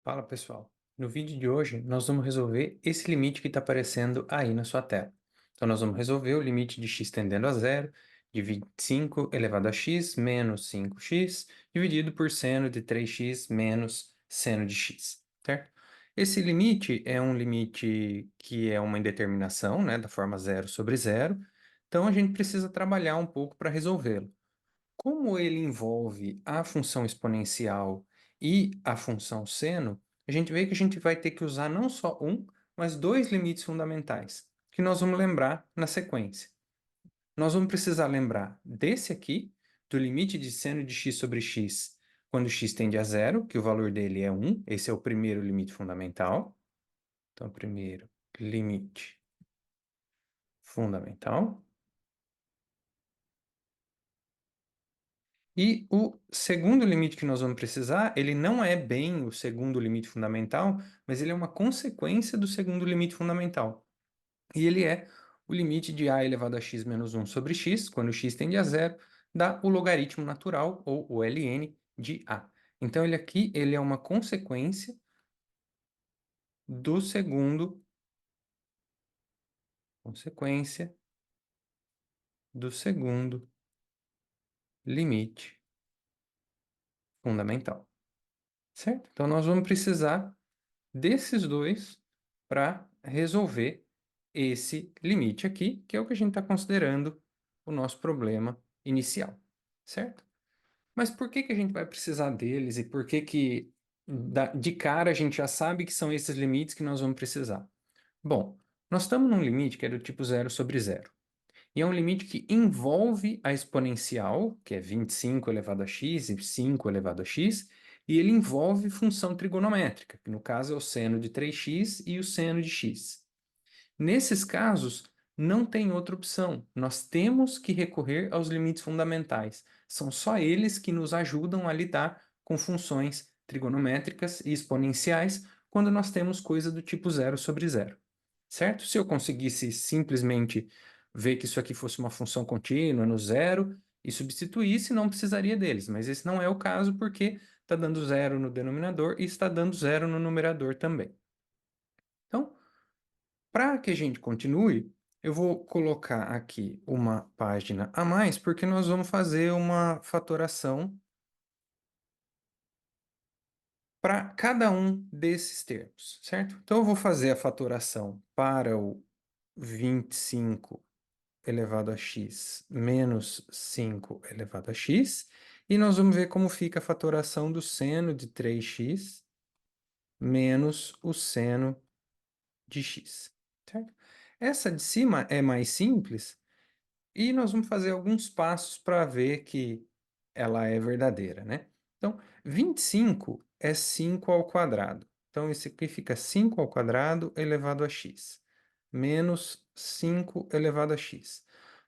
Fala pessoal, no vídeo de hoje nós vamos resolver esse limite que está aparecendo aí na sua tela. Então nós vamos resolver o limite de x tendendo a zero de 25 elevado a x menos 5x dividido por seno de 3x menos seno de x, certo? Esse limite é um limite que é uma indeterminação, né, da forma zero sobre zero, então a gente precisa trabalhar um pouco para resolvê-lo. Como ele envolve a função exponencial e a função seno, a gente vê que a gente vai ter que usar não só um, mas dois limites fundamentais, que nós vamos lembrar na sequência. Nós vamos precisar lembrar desse aqui, do limite de seno de x sobre x, quando x tende a zero, que o valor dele é 1, esse é o primeiro limite fundamental. Então, primeiro limite fundamental. E o segundo limite que nós vamos precisar, ele não é bem o segundo limite fundamental, mas ele é uma consequência do segundo limite fundamental. E ele é o limite de a elevado a x menos 1 sobre x, quando x tende a zero, dá o logaritmo natural, ou o ln, de a. Então, ele é uma consequência do segundo limite fundamental, certo? Então, nós vamos precisar desses dois para resolver esse limite aqui, que é o que a gente está considerando o nosso problema inicial, certo? Mas por que que a gente vai precisar deles e por que que de cara a gente já sabe que são esses limites que nós vamos precisar? Bom, nós estamos num limite que é do tipo zero sobre zero. E é um limite que envolve a exponencial, que é 25 elevado a x e 5 elevado a x, e ele envolve função trigonométrica, que no caso é o seno de 3x e o seno de x. Nesses casos, não tem outra opção. Nós temos que recorrer aos limites fundamentais. São só eles que nos ajudam a lidar com funções trigonométricas e exponenciais quando nós temos coisa do tipo zero sobre zero. Certo? Se eu conseguisse simplesmente ver que isso aqui fosse uma função contínua no zero e substituísse, não precisaria deles. Mas esse não é o caso porque está dando zero no denominador e está dando zero no numerador também. Então, para que a gente continue, eu vou colocar aqui uma página a mais, porque nós vamos fazer uma fatoração para cada um desses termos, certo? Então, eu vou fazer a fatoração para o 25 elevado a x menos 5 elevado a x, e nós vamos ver como fica a fatoração do seno de 3x menos o seno de x, certo? Essa de cima é mais simples, e nós vamos fazer alguns passos para ver que ela é verdadeira, né? Então, 25 é 5 ao quadrado. Então, isso aqui fica 5 ao quadrado elevado a x, menos 5 elevado a x.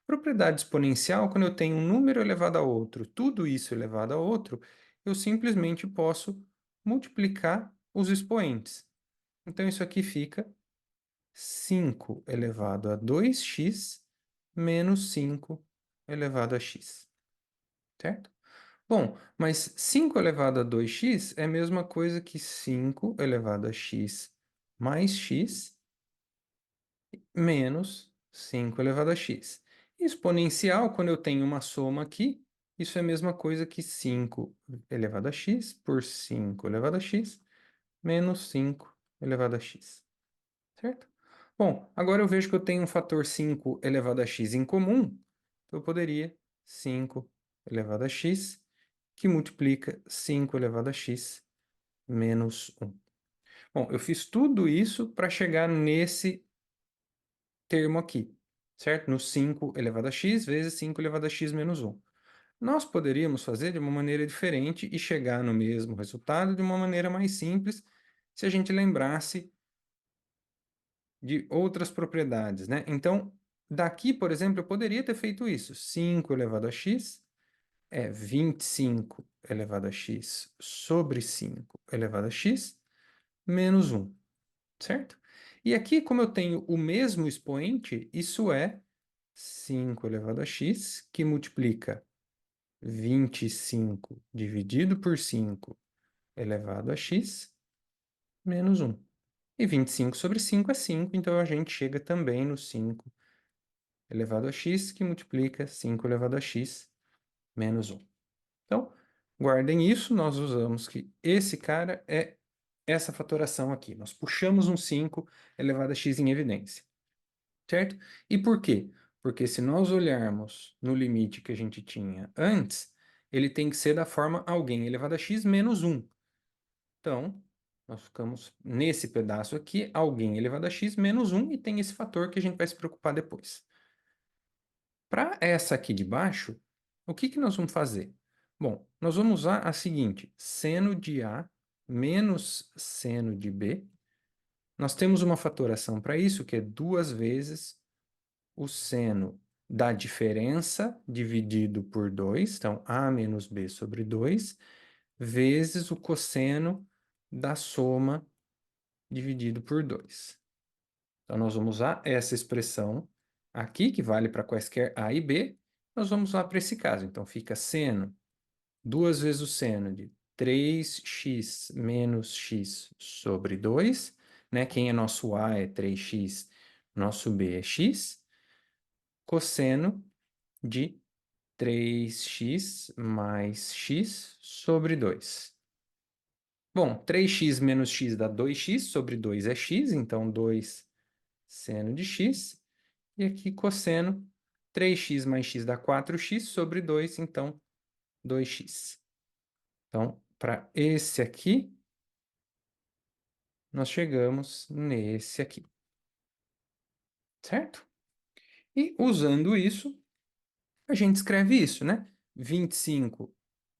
Propriedade exponencial, quando eu tenho um número elevado a outro, tudo isso elevado a outro, eu simplesmente posso multiplicar os expoentes. Então, isso aqui fica 5 elevado a 2x menos 5 elevado a x, certo? Bom, mas 5 elevado a 2x é a mesma coisa que 5 elevado a x mais x menos 5 elevado a x. Exponencial, quando eu tenho uma soma aqui, isso é a mesma coisa que 5 elevado a x por 5 elevado a x menos 5 elevado a x, certo? Bom, agora eu vejo que eu tenho um fator 5 elevado a x em comum, então eu poderia 5 elevado a x, que multiplica 5 elevado a x menos 1. Bom, eu fiz tudo isso para chegar nesse termo aqui, certo? No 5 elevado a x vezes 5 elevado a x menos 1. Nós poderíamos fazer de uma maneira diferente e chegar no mesmo resultado de uma maneira mais simples, se a gente lembrasse de outras propriedades, né? Então, daqui, por exemplo, eu poderia ter feito isso. 5 elevado a x é 25 elevado a x sobre 5 elevado a x menos 1, certo? E aqui, como eu tenho o mesmo expoente, isso é 5 elevado a x, que multiplica 25 dividido por 5 elevado a x, menos 1. E 25 sobre 5 é 5, então a gente chega também no 5 elevado a x, que multiplica 5 elevado a x menos 1. Então, guardem isso, nós usamos que esse cara é essa fatoração aqui. Nós puxamos um 5 elevado a x em evidência, certo? E por quê? Porque se nós olharmos no limite que a gente tinha antes, ele tem que ser da forma alguém elevado a x menos 1. Então, nós ficamos nesse pedaço aqui, alguém elevado a x menos 1, e tem esse fator que a gente vai se preocupar depois. Para essa aqui de baixo, o que que nós vamos fazer? Bom, nós vamos usar a seguinte, seno de A menos seno de B. Nós temos uma fatoração para isso, que é 2 vezes o seno da diferença dividido por 2, então A menos B sobre 2, vezes o cosseno da soma dividido por 2. Então, nós vamos usar essa expressão aqui, que vale para quaisquer A e B, nós vamos usar para esse caso. Então, fica seno, 2 vezes o seno de 3x menos x sobre 2, né? Quem é nosso A é 3x, nosso B é x, cosseno de 3x mais x sobre 2. Bom, 3x menos x dá 2x, sobre 2 é x, então 2 seno de x. E aqui cosseno, 3x mais x dá 4x sobre 2, então 2x. Então, para esse aqui, nós chegamos nesse aqui, certo? E usando isso, a gente escreve isso, né? 25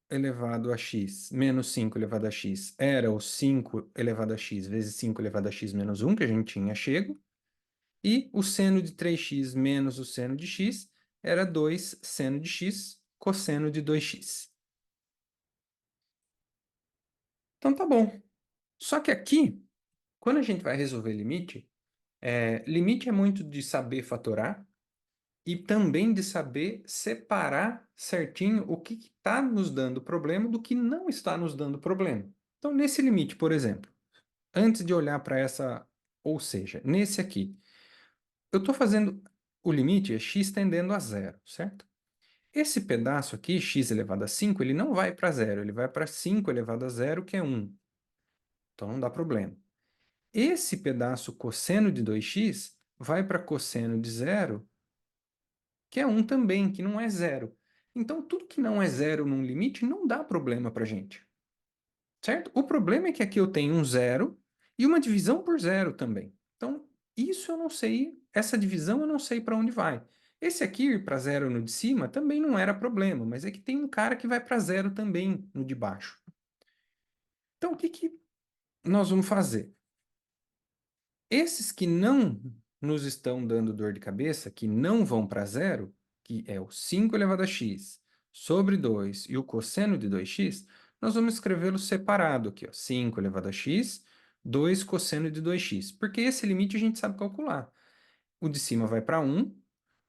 elevado a x menos 5 elevado a x era o 5 elevado a x vezes 5 elevado a x menos 1, que a gente tinha chego. E o seno de 3x menos o seno de x era 2 seno de x cosseno de 2x. Então tá bom. Só que aqui, quando a gente vai resolver limite, limite é muito de saber fatorar e também de saber separar certinho o que está nos dando problema do que não está nos dando problema. Então, nesse limite, por exemplo, antes de olhar para essa, ou seja, nesse aqui, eu estou fazendo o limite é x tendendo a zero, certo? Esse pedaço aqui, x elevado a 5, ele não vai para zero, ele vai para 5 elevado a zero, que é 1. Então, não dá problema. Esse pedaço cosseno de 2x vai para cosseno de zero, que é 1 também, que não é zero. Então, tudo que não é zero num limite não dá problema para a gente, certo? O problema é que aqui eu tenho um zero e uma divisão por zero também. Então, isso eu não sei, essa divisão eu não sei para onde vai. Esse aqui ir para zero no de cima também não era problema, mas é que tem um cara que vai para zero também no de baixo. Então, o que que nós vamos fazer? Esses que não nos estão dando dor de cabeça, que não vão para zero, que é o 5 elevado a x sobre 2 e o cosseno de 2x, nós vamos escrevê-los separado aqui, ó, 5 elevado a x, 2 cosseno de 2x, porque esse limite a gente sabe calcular. O de cima vai para 1,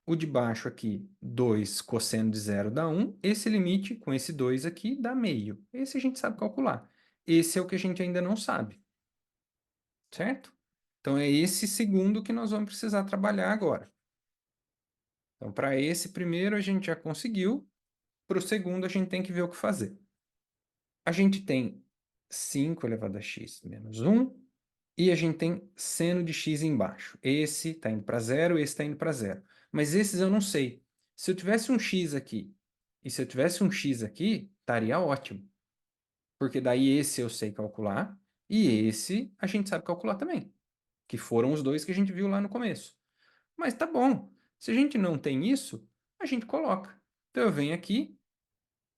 o de baixo aqui, 2 cosseno de zero dá 1, esse limite com esse 2 aqui dá meio. Esse a gente sabe calcular. Esse é o que a gente ainda não sabe, certo? Então, é esse segundo que nós vamos precisar trabalhar agora. Então, para esse primeiro a gente já conseguiu, para o segundo a gente tem que ver o que fazer. A gente tem 5 elevado a x menos 1, e a gente tem seno de x embaixo. Esse está indo para zero, esse está indo para zero. Mas esses eu não sei. Se eu tivesse um x aqui, e se eu tivesse um x aqui, estaria ótimo. Porque daí esse eu sei calcular, e esse a gente sabe calcular também. Que foram os dois que a gente viu lá no começo. Mas tá bom. Se a gente não tem isso, a gente coloca. Então eu venho aqui,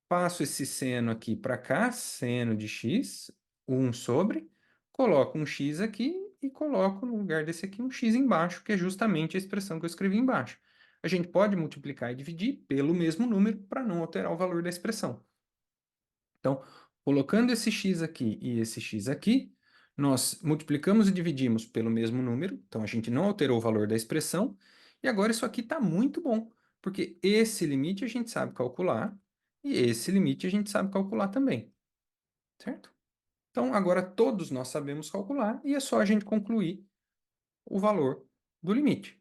passo esse seno aqui para cá, seno de x, 1 sobre, coloco um x aqui e coloco no lugar desse aqui um x embaixo, que é justamente a expressão que eu escrevi embaixo. A gente pode multiplicar e dividir pelo mesmo número para não alterar o valor da expressão. Então, colocando esse x aqui e esse x aqui, nós multiplicamos e dividimos pelo mesmo número, então a gente não alterou o valor da expressão, e agora isso aqui está muito bom, porque esse limite a gente sabe calcular, e esse limite a gente sabe calcular também, certo? Então, agora todos nós sabemos calcular e é só a gente concluir o valor do limite.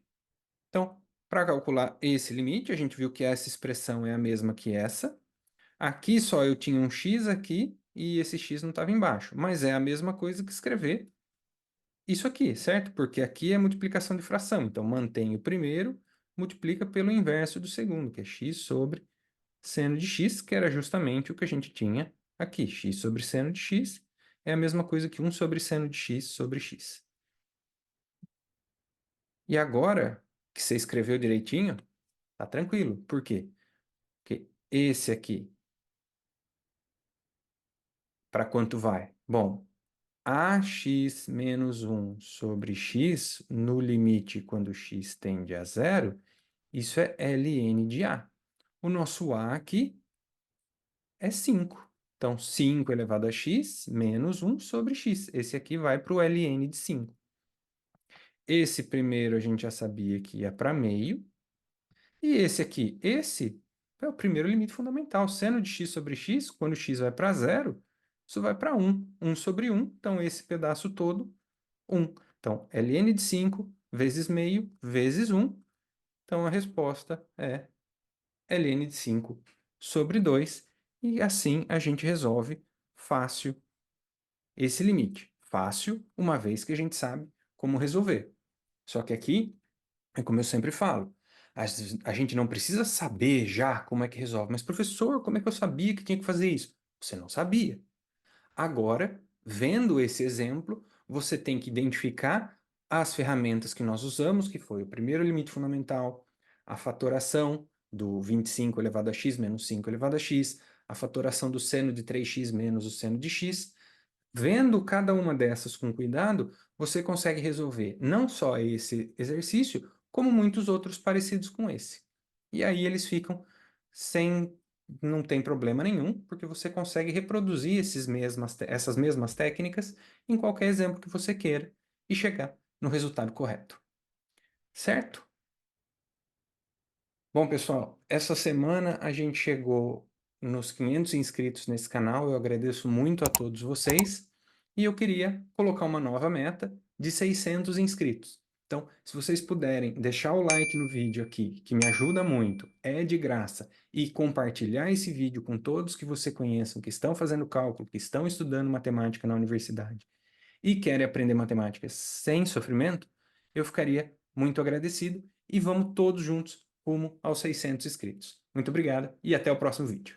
Então, para calcular esse limite, a gente viu que essa expressão é a mesma que essa. Aqui só eu tinha um x aqui e esse x não estava embaixo, mas é a mesma coisa que escrever isso aqui, certo? Porque aqui é multiplicação de fração, então mantém o primeiro, multiplica pelo inverso do segundo, que é x sobre seno de x, que era justamente o que a gente tinha aqui. X sobre seno de x é a mesma coisa que 1 sobre seno de x sobre x. E agora que você escreveu direitinho, tá tranquilo. Por quê? Porque esse aqui, para quanto vai? Bom, ax menos 1 sobre x, no limite quando x tende a zero, isso é ln de a. O nosso a aqui é 5. Então, 5 elevado a x menos 1 sobre x. Esse aqui vai para o ln de 5. Esse primeiro a gente já sabia que ia para meio. E esse aqui, esse é o primeiro limite fundamental. Seno de x sobre x, quando x vai para zero, isso vai para 1. 1 sobre 1, então esse pedaço todo, 1. Então, ln de 5 vezes meio vezes 1. Então, a resposta é ln de 5 sobre 2. E assim a gente resolve fácil esse limite. Fácil, uma vez que a gente sabe como resolver. Só que aqui, é como eu sempre falo, a gente não precisa saber já como é que resolve. Mas, professor, como é que eu sabia que tinha que fazer isso? Você não sabia. Agora, vendo esse exemplo, você tem que identificar as ferramentas que nós usamos, que foi o primeiro limite fundamental, a fatoração do 25 elevado a x menos 5 elevado a x, a fatoração do seno de 3x menos o seno de x. Vendo cada uma dessas com cuidado, você consegue resolver não só esse exercício, como muitos outros parecidos com esse. E aí eles ficam sem, não tem problema nenhum, porque você consegue reproduzir essas mesmas técnicas em qualquer exemplo que você queira e chegar no resultado correto. Certo? Bom, pessoal, essa semana a gente chegou nos 500 inscritos nesse canal. Eu agradeço muito a todos vocês e eu queria colocar uma nova meta de 600 inscritos. Então, se vocês puderem deixar o like no vídeo aqui, que me ajuda muito, é de graça, e compartilhar esse vídeo com todos que você conheçam, que estão fazendo cálculo, que estão estudando matemática na universidade e querem aprender matemática sem sofrimento, eu ficaria muito agradecido e vamos todos juntos rumo aos 600 inscritos. Muito obrigado e até o próximo vídeo.